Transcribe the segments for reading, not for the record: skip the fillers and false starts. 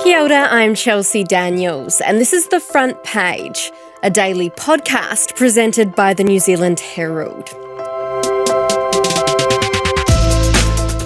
Kia ora, I'm Chelsea Daniels, and this is The Front Page, a daily podcast presented by the New Zealand Herald.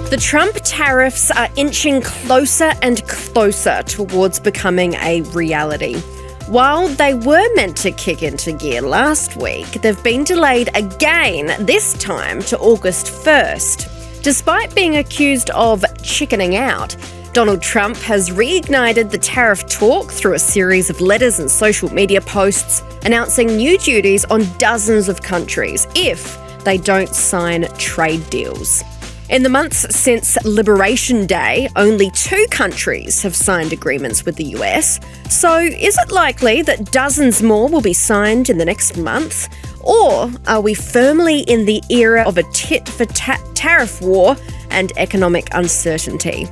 The Trump tariffs are inching closer and closer towards becoming a reality. While they were meant to kick into gear last week, they've been delayed again, this time to August 1st. Despite being accused of chickening out, Donald Trump has reignited the tariff talk through a series of letters and social media posts announcing new duties on dozens of countries if they don't sign trade deals. In the months since Liberation Day, only 2 countries have signed agreements with the US. So is it likely that dozens more will be signed in the next month? Or are we firmly in the era of a tit-for-tat tariff war and economic uncertainty?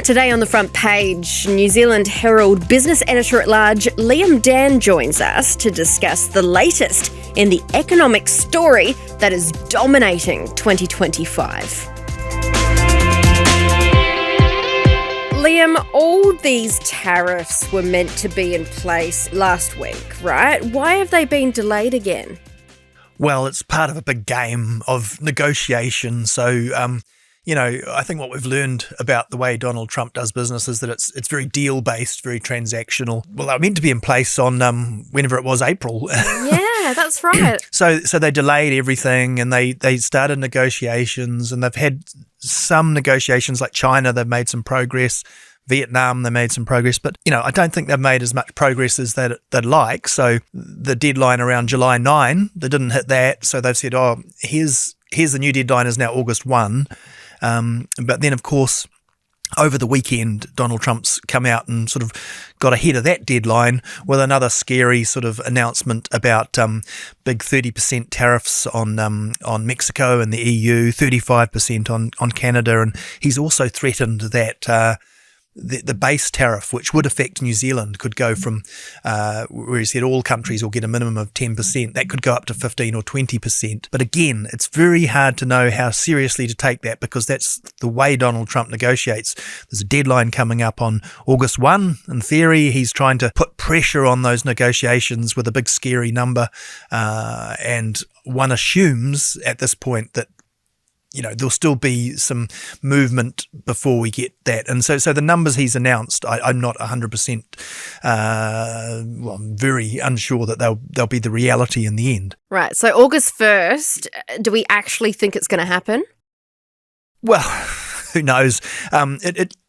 Today on The Front Page, New Zealand Herald business editor-at-large Liam Dann joins us to discuss the latest in the economic story that is dominating 2025. Liam, all these tariffs were meant to be in place last week, right? Why have they been delayed again? Well, it's part of a big game of negotiation. So, I think what we've learned about the way Donald Trump does business is that it's very deal-based, very transactional. Well, they were meant to be in place on whenever it was, April. Yeah, that's right. So they delayed everything and they started negotiations, and they've had some negotiations like China, they've made some progress. Vietnam, they made some progress, but I don't think they've made as much progress as they'd like. So the deadline around July 9, they didn't hit that. So they've said, here's the new deadline is now August 1. But then, of course, over the weekend, Donald Trump's come out and sort of got ahead of that deadline with another scary sort of announcement about big 30% tariffs on Mexico and the EU, 35% on Canada, and he's also threatened that the base tariff, which would affect New Zealand, could go from where he said all countries will get a minimum of 10%. That could go up to 15 or 20%. But again, it's very hard to know how seriously to take that, because that's the way Donald Trump negotiates. There's a deadline coming up on August 1. In theory, he's trying to put pressure on those negotiations with a big scary number. And one assumes at this point that there'll still be some movement before we get that. And so the numbers he's announced, I'm not 100%, I'm very unsure that they'll be the reality in the end. Right. So August 1st, do we actually think it's going to happen? Well, who knows?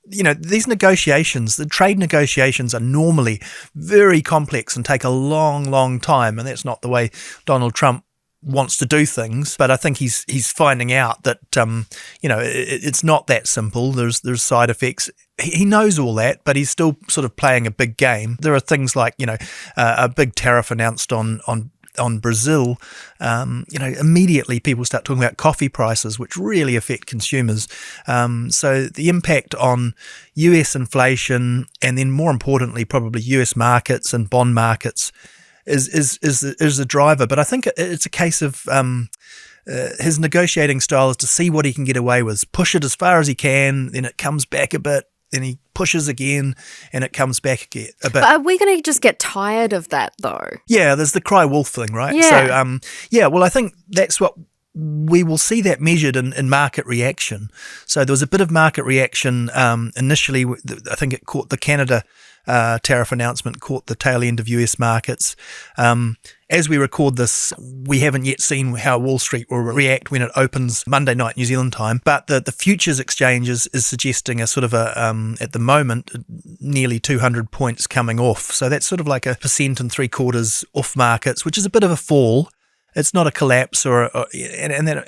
These negotiations, the trade negotiations, are normally very complex and take a long, long time. And that's not the way Donald Trump wants to do things, but I think he's finding out that it's not that simple. There's side effects. He knows all that, but he's still sort of playing a big game. There are things like a big tariff announced on Brazil. Immediately people start talking about coffee prices, which really affect consumers. So the impact on US inflation, and then more importantly probably US markets and bond markets, is the driver. But I think it's a case of his negotiating style is to see what he can get away with, push it as far as he can, then it comes back a bit, then he pushes again and it comes back again a bit. But are we going to just get tired of that though? Yeah, there's the cry wolf thing, right? Yeah. So well, I think that's what we will see, that measured in market reaction. So there was a bit of market reaction initially. I think it caught the Canada tariff announcement, caught the tail end of US markets. As we record this, we haven't yet seen how Wall Street will react when it opens Monday night New Zealand time. But the futures exchange is suggesting a sort of at the moment, nearly 200 points coming off. So that's sort of like 1.75% off markets, which is a bit of a fall. It's not a collapse and then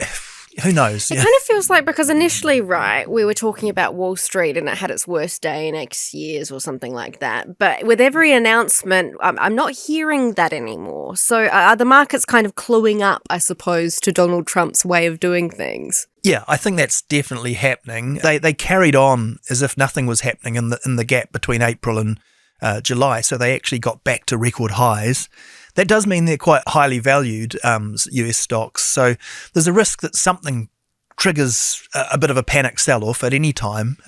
who knows? It kind of feels like, because initially, right, we were talking about Wall Street and it had its worst day in X years or something like that. But with every announcement, I'm not hearing that anymore. So are the markets kind of cluing up, I suppose, to Donald Trump's way of doing things? Yeah, I think that's definitely happening. They carried on as if nothing was happening in the gap between April and July. So they actually got back to record highs. That does mean they're quite highly valued US stocks. So there's a risk that something triggers a bit of a panic sell-off at any time.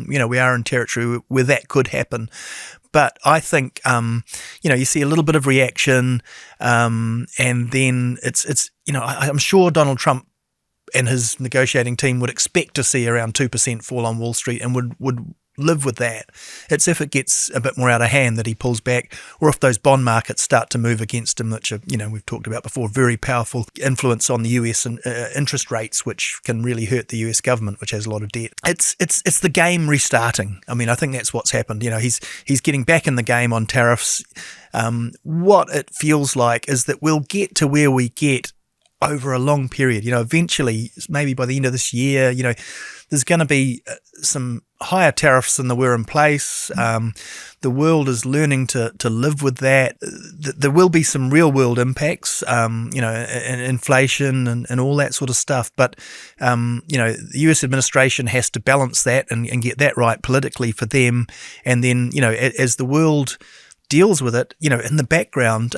We are in territory where that could happen. But I think, you see a little bit of reaction, and then I'm sure Donald Trump and his negotiating team would expect to see around 2% fall on Wall Street and would live with that. It's if it gets a bit more out of hand that he pulls back, or if those bond markets start to move against him, which are, we've talked about before, very powerful influence on the US and interest rates, which can really hurt the US government, which has a lot of debt. It's the game restarting. I mean, I think that's what's happened. He's getting back in the game on tariffs. What it feels like is that we'll get to where we get over a long period. Eventually, maybe by the end of this year, there's going to be some higher tariffs than there were in place. The world is learning to live with that. There will be some real world impacts, and inflation and all that sort of stuff. But, the US administration has to balance that and get that right politically for them. And then, as the world deals with it, in the background,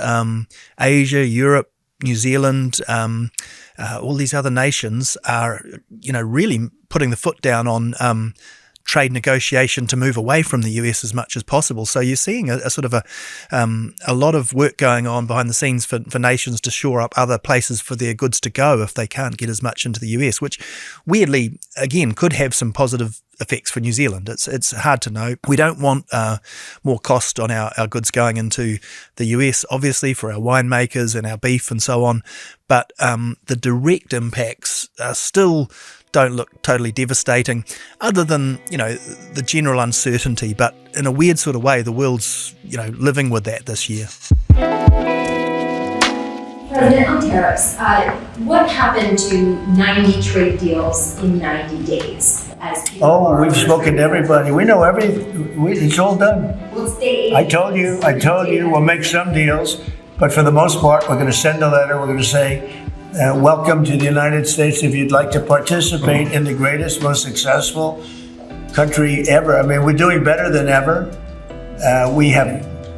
Asia, Europe, New Zealand, all these other nations are, really putting the foot down on trade negotiation to move away from the US as much as possible. So you're seeing a sort of a lot of work going on behind the scenes for nations to shore up other places for their goods to go if they can't get as much into the US, which weirdly, again, could have some positive effects for New Zealand. It's hard to know. We don't want more cost on our goods going into the US, obviously, for our winemakers and our beef and so on. But the direct impacts still don't look totally devastating, other than, the general uncertainty. But in a weird sort of way, the world's, living with that this year. President, on tariffs, what happened to 90 trade deals in 90 days? We've spoken to everybody. We know it's all done. What's the I told you, we'll make some deals, but for the most part, we're going to send a letter. We're going to say, welcome to the United States. If you'd like to participate in the greatest, most successful country ever. I mean, we're doing better than ever.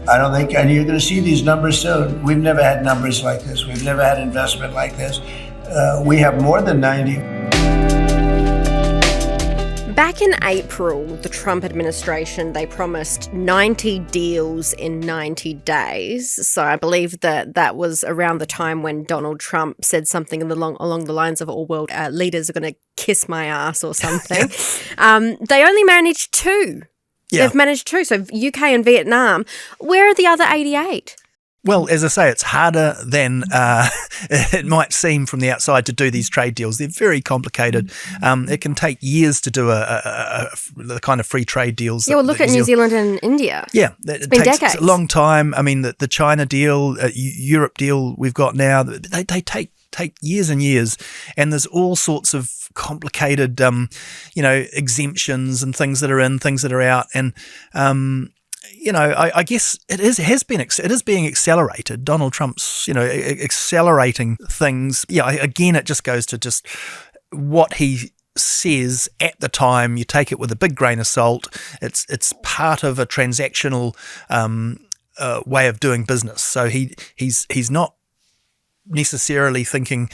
I don't think, and you're going to see these numbers soon. We've never had numbers like this. We've never had investment like this. We have more than 90. Back in April, the Trump administration, they promised 90 deals in 90 days. So I believe that was around the time when Donald Trump said something along the lines of all world leaders are going to kiss my ass or something. They only managed 2. Yeah. They've managed 2. So UK and Vietnam. Where are the other 88? Well, as I say, it's harder than it might seem from the outside to do these trade deals. They're very complicated. It can take years to do the kind of free trade deals. Yeah, well, look at New Zealand and India. Yeah, it's been takes decades. A long time. I mean, the China deal, Europe deal we've got now, they take years and years, and there's all sorts of complicated, exemptions and things that are in, things that are out, and I guess it is being accelerated. Donald Trump's, accelerating things. Yeah, again, it just goes to just what he says at the time. You take it with a big grain of salt. It's part of a transactional way of doing business. So he's not necessarily thinking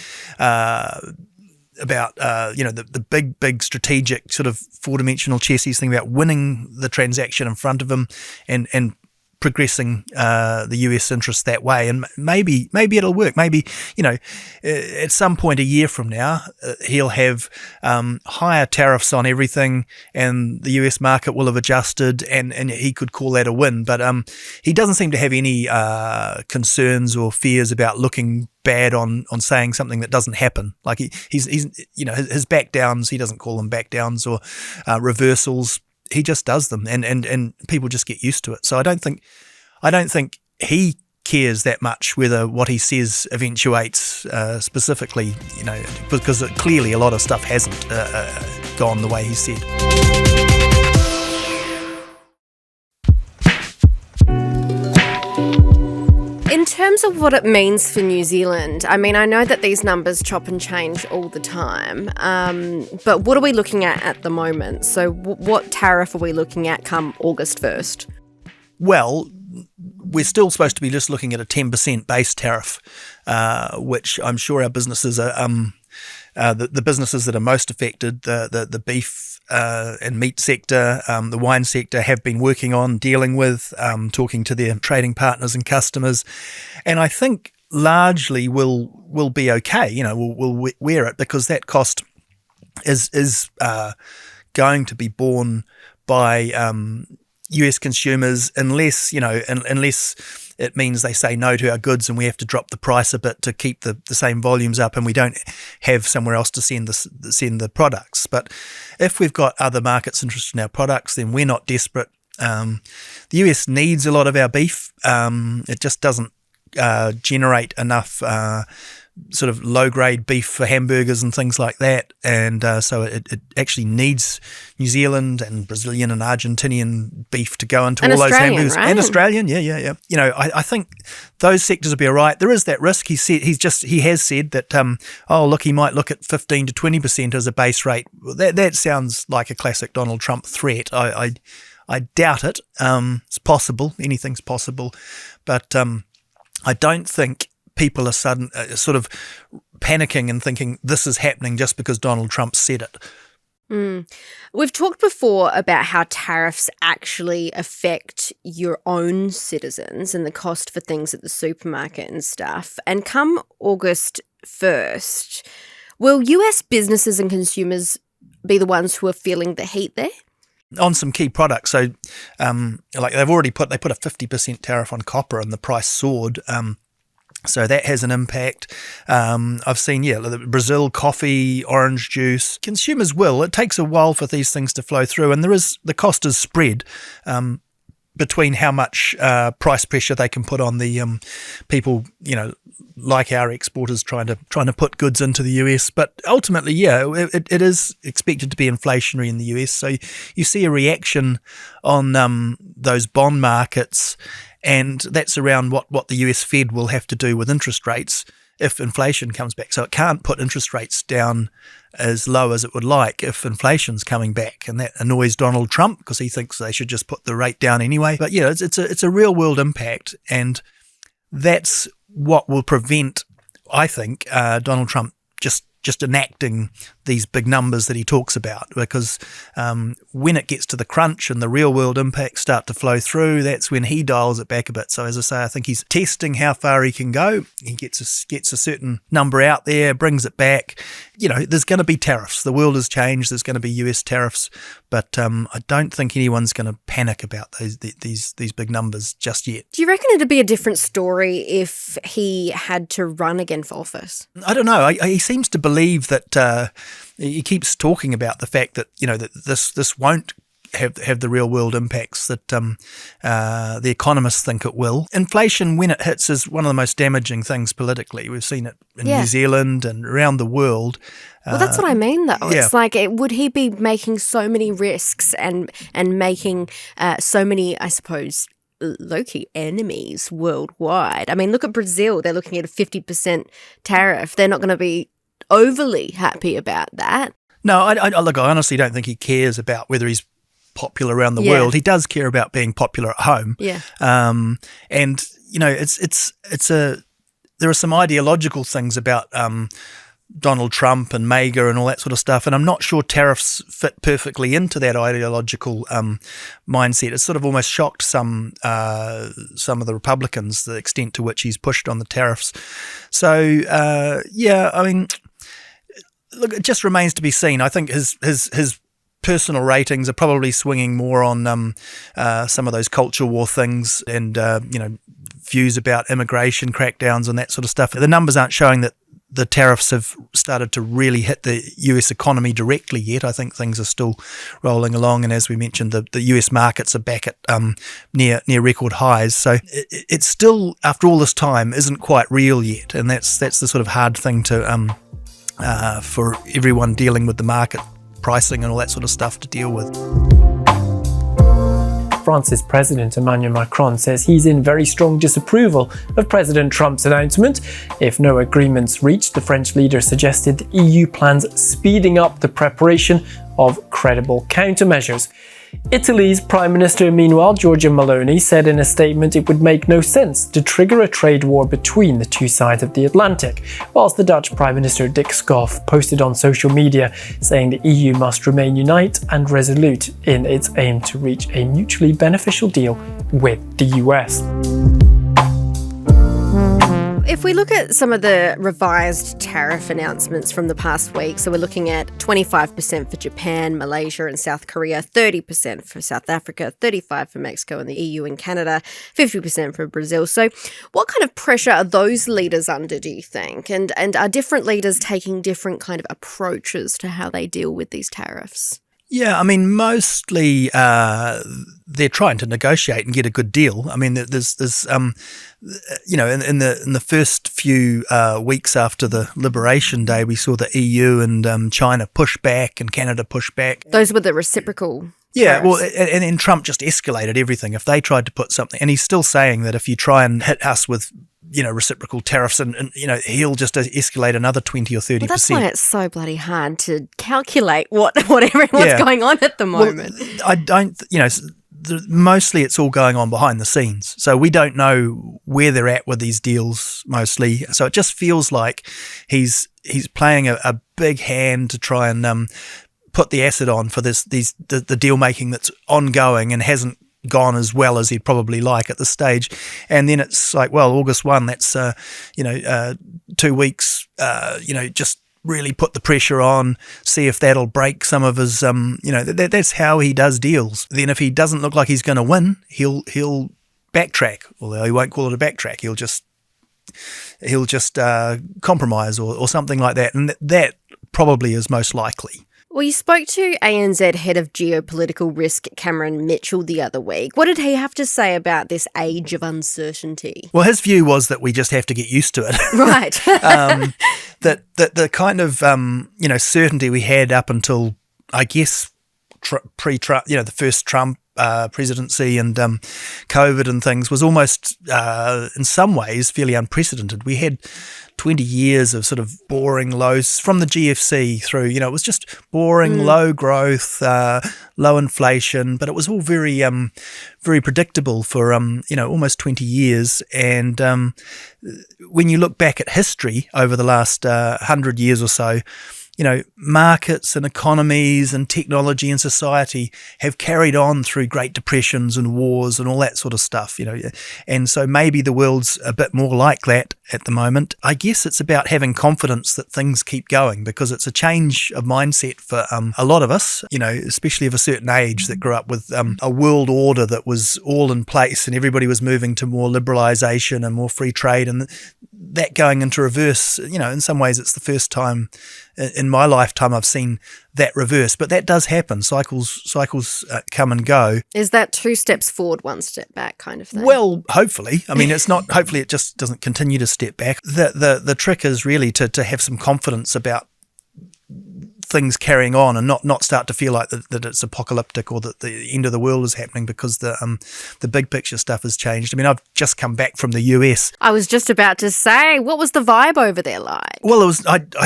about the big strategic sort of 4-dimensional chess. He's thinking about winning the transaction in front of him and progressing the US interests that way. And maybe it'll work. Maybe at some point a year from now he'll have higher tariffs on everything, and the US market will have adjusted, and he could call that a win. But he doesn't seem to have any concerns or fears about looking bad on saying something that doesn't happen. Like he's his back downs, he doesn't call them back downs or reversals. He just does them, and people just get used to it. So I don't think he cares that much whether what he says eventuates specifically, because clearly a lot of stuff hasn't gone the way he said. In terms of what it means for New Zealand, I mean, I know that these numbers chop and change all the time, but what are we looking at the moment? So what tariff are we looking at come August 1st? Well, we're still supposed to be just looking at a 10% base tariff, which I'm sure our businesses are the businesses that are most affected, the beef and meat sector, the wine sector, have been working on, dealing with, talking to their trading partners and customers, and I think largely will be okay. We'll wear it because that cost is going to be borne by US consumers unless it means they say no to our goods and we have to drop the price a bit to keep the same volumes up, and we don't have somewhere else to send the products. But if we've got other markets interested in our products, then we're not desperate. The US needs a lot of our beef. It just doesn't generate enough sort of low-grade beef for hamburgers and things like that, and so it actually needs New Zealand and Brazilian and Argentinian beef to go into all those hamburgers. Right? And Australian, yeah. I think those sectors will be all right. There is that risk. He has said that he might look at 15 to 20% as a base rate. That sounds like a classic Donald Trump threat. I doubt it. It's possible. Anything's possible, but I don't think people are sort of panicking and thinking this is happening just because Donald Trump said it. We've talked before about how tariffs actually affect your own citizens and the cost for things at the supermarket and stuff. And come August 1st, will US businesses and consumers be the ones who are feeling the heat there? On some key products. So they put a 50% tariff on copper and the price soared. So that has an impact. I've seen, Brazil, coffee, orange juice. Consumers will. It takes a while for these things to flow through, and the cost is spread between how much price pressure they can put on the people, like our exporters trying to put goods into the US. But ultimately, it is expected to be inflationary in the US. So you see a reaction on those bond markets. And that's around what the US Fed will have to do with interest rates if inflation comes back. So it can't put interest rates down as low as it would like if inflation's coming back. And that annoys Donald Trump because he thinks they should just put the rate down anyway. But it's a real world impact. And that's what will prevent, I think, Donald Trump just enacting these big numbers that he talks about, because when it gets to the crunch and the real world impacts start to flow through, that's when he dials it back a bit. So as I say, I think he's testing how far he can go. He gets a certain number out there, brings it back. There's going to be tariffs. The world has changed. There's going to be US tariffs, but I don't think anyone's going to panic about these big numbers just yet. Do you reckon it'd be a different story if he had to run again for office? I don't know. He seems to believe that he keeps talking about the fact that that this won't have the real world impacts that the economists think it will. Inflation, when it hits, is one of the most damaging things politically. We've seen it in New Zealand and around the world. Well, that's what I mean, though. Yeah. It's like, would he be making so many risks and making so many, I suppose, low-key enemies worldwide? I mean, look at Brazil. They're looking at a 50% tariff. They're not going to be overly happy about that. No, I honestly don't think he cares about whether he's popular around the world. He does care about being popular at home. Yeah. And there are some ideological things about Donald Trump and MAGA and all that sort of stuff, and I'm not sure tariffs fit perfectly into that ideological mindset. It's sort of almost shocked some of the Republicans, the extent to which he's pushed on the tariffs. So I mean, look, it just remains to be seen. I think his personal ratings are probably swinging more on some of those culture war things and views about immigration crackdowns and that sort of stuff. The numbers aren't showing that the tariffs have started to really hit the US economy directly yet. I think things are still rolling along, and as we mentioned, the US markets are back at near record highs. So it's still, after all this time, isn't quite real yet, and that's the sort of hard thing to for everyone dealing with the market pricing and all that sort of stuff to deal with. France's President Emmanuel Macron says he's in very strong disapproval of President Trump's announcement. If no agreement's reached, the French leader suggested the EU plans speeding up the preparation of credible countermeasures. Italy's Prime Minister, meanwhile, Giorgia Meloni, said in a statement it would make no sense to trigger a trade war between the two sides of the Atlantic, whilst the Dutch Prime Minister Dick Schoof posted on social media saying the EU must remain united and resolute in its aim to reach a mutually beneficial deal with the US. If we look at some of the revised tariff announcements from the past week, so we're looking at 25% for Japan, Malaysia and South Korea, 30% for South Africa, 35% for Mexico and the EU and Canada, 50% for Brazil. So what kind of pressure are those leaders under, do you think? And are different leaders taking different kind of approaches to how they deal with these tariffs? Yeah, I mean, mostly they're trying to negotiate and get a good deal. I mean, there's you know, in the first few weeks after the Liberation Day, we saw the EU and China push back and Canada push back. Those were the reciprocal. Yeah, tariffs. well, and then Trump just escalated everything. If they tried to put something, and he's still saying that if you try and hit us with, you know, reciprocal tariffs, and you know, he'll just escalate anher 20 or 30%. Well, that's why it's so bloody hard to calculate what's going on at the moment. Well, I don't, you know, mostly it's all going on behind the scenes. So we don't know where they're at with these deals mostly. So it just feels like he's playing a big hand to try and put the acid on for the deal making that's ongoing and hasn't gone as well as he'd probably like at this stage. And then it's like, well, August 1, that's 2 weeks, just really put the pressure on, see if that'll break some of his that's how he does deals. Then if he doesn't look like he's going to win, he'll backtrack, although he won't call it a backtrack. He'll just compromise or something like that, and that probably is most likely. Well, you spoke to ANZ head of geopolitical risk Cameron Mitchell the other week. What did he have to say about this age of uncertainty? Well, his view was that we just have to get used to it. Right. That the kind of certainty we had up until, I guess, pre-Trump, the first Trump presidency and COVID and things was almost in some ways fairly unprecedented. We had 20 years of sort of boring lows from the GFC through, it was just boring, low growth, low inflation, but it was all very, very predictable for, almost 20 years. And when you look back at history over the last 100 years or so, markets and economies and technology and society have carried on through Great Depressions and wars and all that sort of stuff, and so maybe the world's a bit more like that at the moment. I guess it's about having confidence that things keep going, because it's a change of mindset for a lot of us, especially of a certain age that grew up with a world order that was all in place and everybody was moving to more liberalisation and more free trade, and that going into reverse, in some ways it's the first time in my lifetime I've seen that reverse. But that does happen. Cycles come and go. Is that 2 steps forward, 1 step back kind of thing? Well, hopefully. I mean, it's not, hopefully it just doesn't continue to step back. The trick is really to have some confidence about things carrying on and not start to feel like that it's apocalyptic or that the end of the world is happening because the big picture stuff has changed. I mean, I've just come back from the US. I was just about to say, what was the vibe over there like? Well, it was.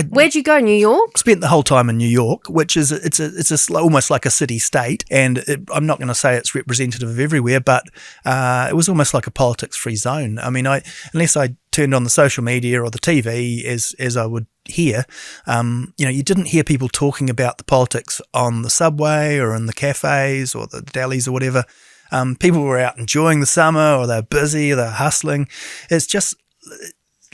Where'd you go? New York? Spent the whole time in New York, which is almost like a city state, and I'm not going to say it's representative of everywhere, but it was almost like a politics free zone. I mean, unless I turned on the social media or the TV as I would hear, you didn't hear people talking about the politics on the subway or in the cafes or the delis or whatever. People were out enjoying the summer, or they're busy, or they're hustling. It's just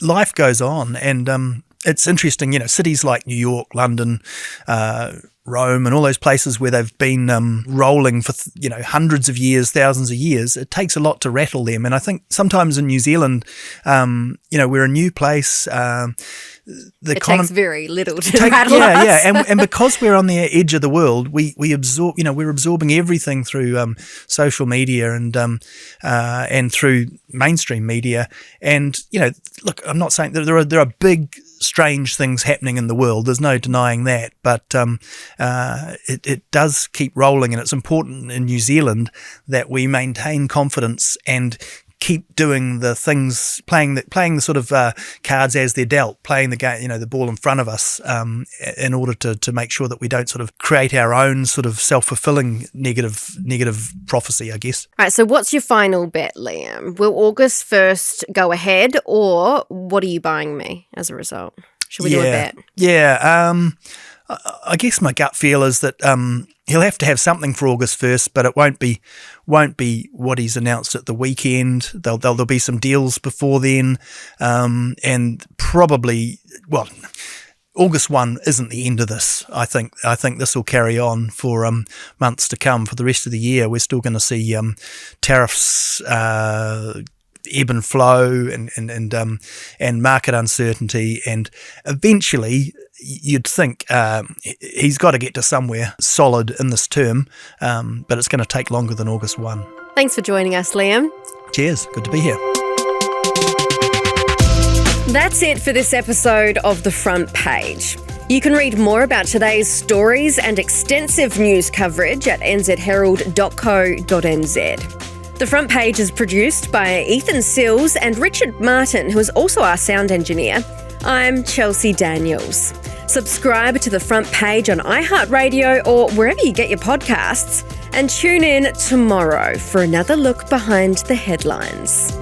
life goes on, and it's interesting. Cities like New York, London, Rome, and all those places where they've been rolling for hundreds of years, thousands of years. It takes a lot to rattle them, and I think sometimes in New Zealand, we're a new place. It takes very little to rattle us. Yeah, and because we're on the edge of the world, we absorb. We're absorbing everything through social media and through mainstream media. And look, I'm not saying that there are big, strange things happening in the world. There's no denying that, but it does keep rolling, and it's important in New Zealand that we maintain confidence and keep doing the things, playing the sort of cards as they're dealt, playing the game, the ball in front of us, in order to make sure that we don't sort of create our own sort of self-fulfilling negative prophecy, I guess. All right, so what's your final bet, Liam? Will August 1st go ahead, or what are you buying me as a result? Should we do a bet? Yeah. I guess my gut feel is that he'll have to have something for August 1st, but it won't be what he's announced at the weekend. There'll be some deals before then, and probably, well, August 1 isn't the end of this. I think this will carry on for months to come. For the rest of the year, we're still going to see tariffs ebb and flow and market uncertainty, and eventually you'd think he's got to get to somewhere solid in this term, but it's going to take longer than August 1. Thanks for joining us, Liam. Cheers, good to be here. That's it for this episode of The Front Page. You can read more about today's stories and extensive news coverage at nzherald.co.nz. The Front Page is produced by Ethan Sills and Richard Martin, who is also our sound engineer. I'm Chelsea Daniels. Subscribe to The Front Page on iHeartRadio or wherever you get your podcasts, and tune in tomorrow for another look behind the headlines.